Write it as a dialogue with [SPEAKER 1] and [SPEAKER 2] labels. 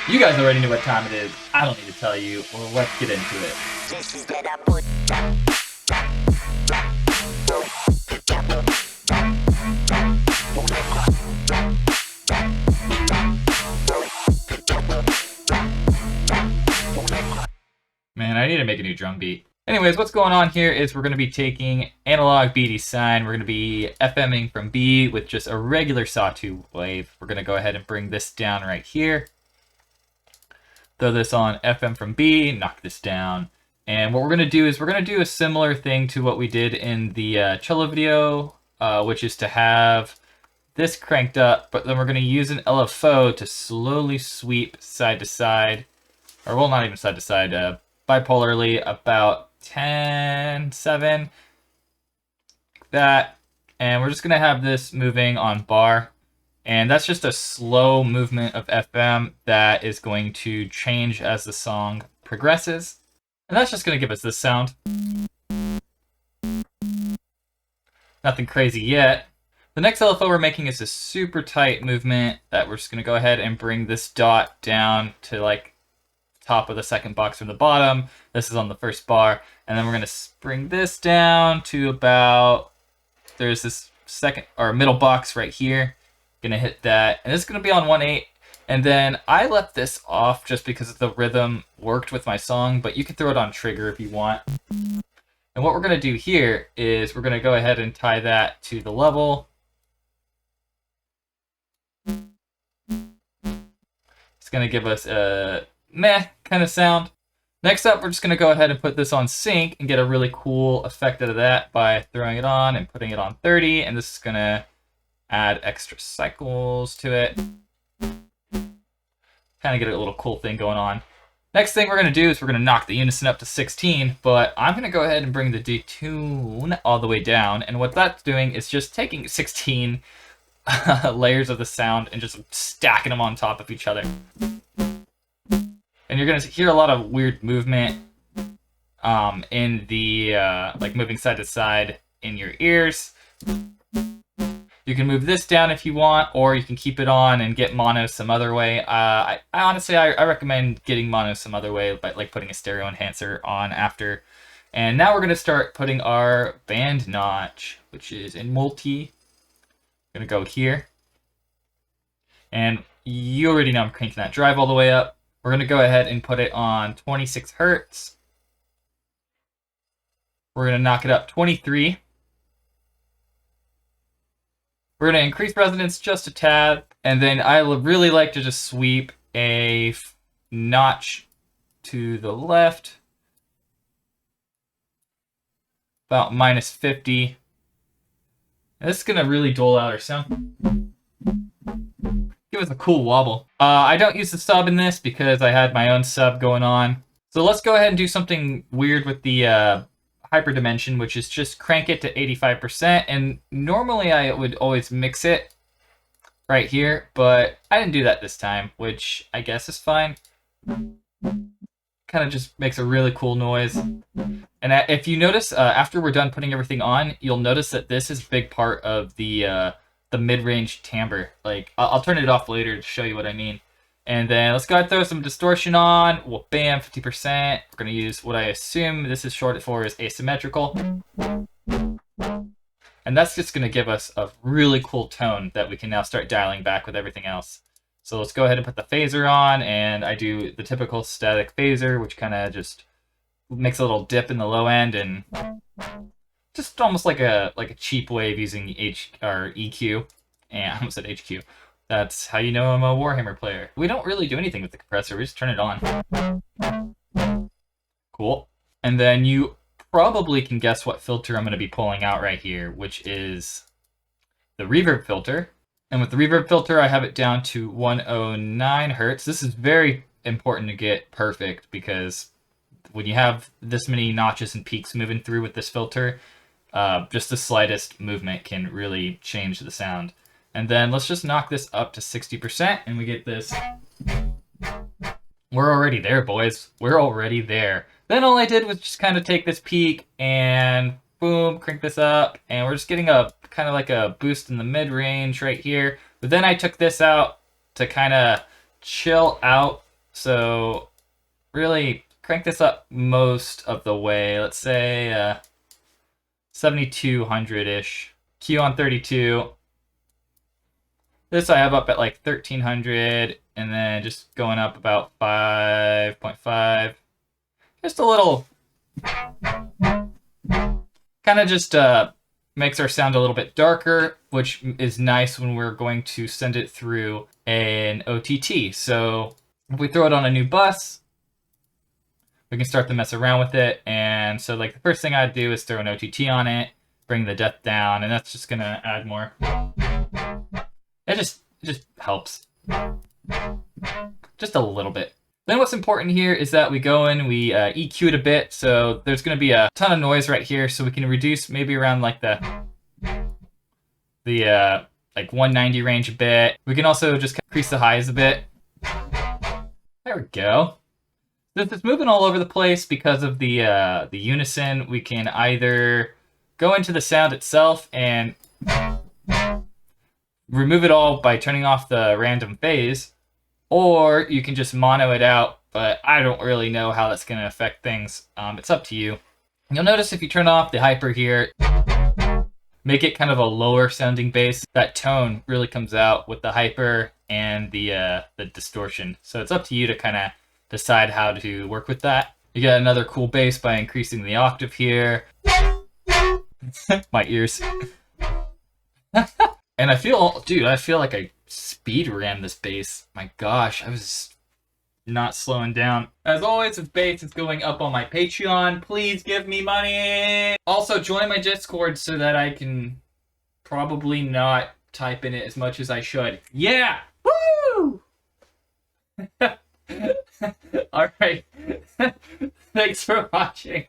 [SPEAKER 1] You guys already know what time it is. I don't need to tell you. Well, let's get into it. Man, I need to make a new drum beat. Anyways, what's going on here is we're going to be taking analog BD sine. We're going to be FMing from B with just a regular sawtooth wave. We're going to go ahead and bring this down right here. Throw this on FM from B, knock this down. And what we're going to do is we're going to do a similar thing to what we did in the cello video, which is to have this cranked up, but then we're going to use an LFO to slowly sweep side to side, or well, not even side to side, bipolarly about 10, 7, like that. And we're just going to have this moving on bar. And that's just a slow movement of FM that is going to change as the song progresses. And that's just going to give us this sound. Nothing crazy yet. The next LFO we're making is a super tight movement that we're just going to go ahead and bring this dot down to like top of the second box from the bottom. This is on the first bar. And then we're going to bring this down to about, there's this second or middle box right here. Gonna hit that, and it's gonna be on 1/8. And then I left this off just because the rhythm worked with my song, but you can throw it on trigger if you want. And what we're gonna do here is we're gonna go ahead and tie that to the level. It's gonna give us a meh kind of sound. Next up, we're just gonna go ahead and put this on sync and get a really cool effect out of that by throwing it on and putting it on 30, and this is gonna add extra cycles to it. Kind of get a little cool thing going on. Next thing we're going to do is we're going to knock the unison up to 16, but I'm going to go ahead and bring the detune all the way down. And what that's doing is just taking 16 layers of the sound and just stacking them on top of each other. And you're going to hear a lot of weird movement in the, like moving side to side in your ears. You can move this down if you want, or you can keep it on and get mono some other way. I honestly recommend getting mono some other way, but like putting a stereo enhancer on after. And now we're going to start putting our band notch, which is in multi. I'm going to go here. And you already know I'm cranking that drive all the way up. We're going to go ahead and put it on 26 hertz. We're going to knock it up 23. We're going to increase resonance just a tad, and then I really like to just sweep a notch to the left, about -50. And this is going to really dole out our sound. Give us a cool wobble. I don't use the sub in this because I had my own sub going on. So let's go ahead and do something weird with the hyperdimension, which is just crank it to 85%. And normally I would always mix it right here, but I didn't do that this time, which I guess is fine. Kind of just makes a really cool noise. And if you notice, after we're done putting everything on, you'll notice that this is a big part of the mid-range timbre. Like, I'll turn it off later to show you what I mean. And then let's go ahead and throw some distortion on. Well, bam, 50%. We're going to use what I assume this is short for is asymmetrical. And that's just going to give us a really cool tone that we can now start dialing back with everything else. So let's go ahead and put the phaser on, and I do the typical static phaser, which kind of just makes a little dip in the low end, and just almost like a cheap way of using EQ. And I almost said HQ. That's how you know I'm a Warhammer player. We don't really do anything with the compressor, we just turn it on. Cool. And then you probably can guess what filter I'm going to be pulling out right here, which is the reverb filter. And with the reverb filter, I have it down to 109 hertz. This is very important to get perfect because when you have this many notches and peaks moving through with this filter, just the slightest movement can really change the sound. And then let's just knock this up to 60%, and we get this. We're already there, boys. We're already there. Then all I did was just kind of take this peak and boom, crank this up, and we're just getting a kind of like a boost in the mid-range right here. But then I took this out to kind of chill out So really crank this up most of the way. Let's say 7,200-ish. Q on 32. This I have up at like 1,300, and then just going up about 5.5. Just a little, kind of just makes our sound a little bit darker, which is nice when we're going to send it through an OTT. So if we throw it on a new bus, we can start to mess around with it. And so like the first thing I'd do is throw an OTT on it, bring the depth down, and that's just gonna add more. It just helps. Just a little bit. Then what's important here is that we go in, we EQ it a bit, so there's going to be a ton of noise right here, so we can reduce maybe around like the like 190 range a bit. We can also just increase the highs a bit. There we go. Since it's moving all over the place because of the Unison, we can either go into the sound itself and remove it all by turning off the random phase, or you can just mono it out, but I don't really know how that's going to affect things. It's up to you. You'll notice if you turn off the hyper here, make it kind of a lower sounding bass, that tone really comes out with the hyper and the distortion. So it's up to you to kind of decide how to work with that. You get another cool bass by increasing the octave here. My ears. And I feel like I speed ran this bass. My gosh, I was not slowing down. As always, if bass is going up on my Patreon, please give me money. Also, join my Discord so that I can probably not type in it as much as I should. Yeah! Woo! All right. Thanks for watching.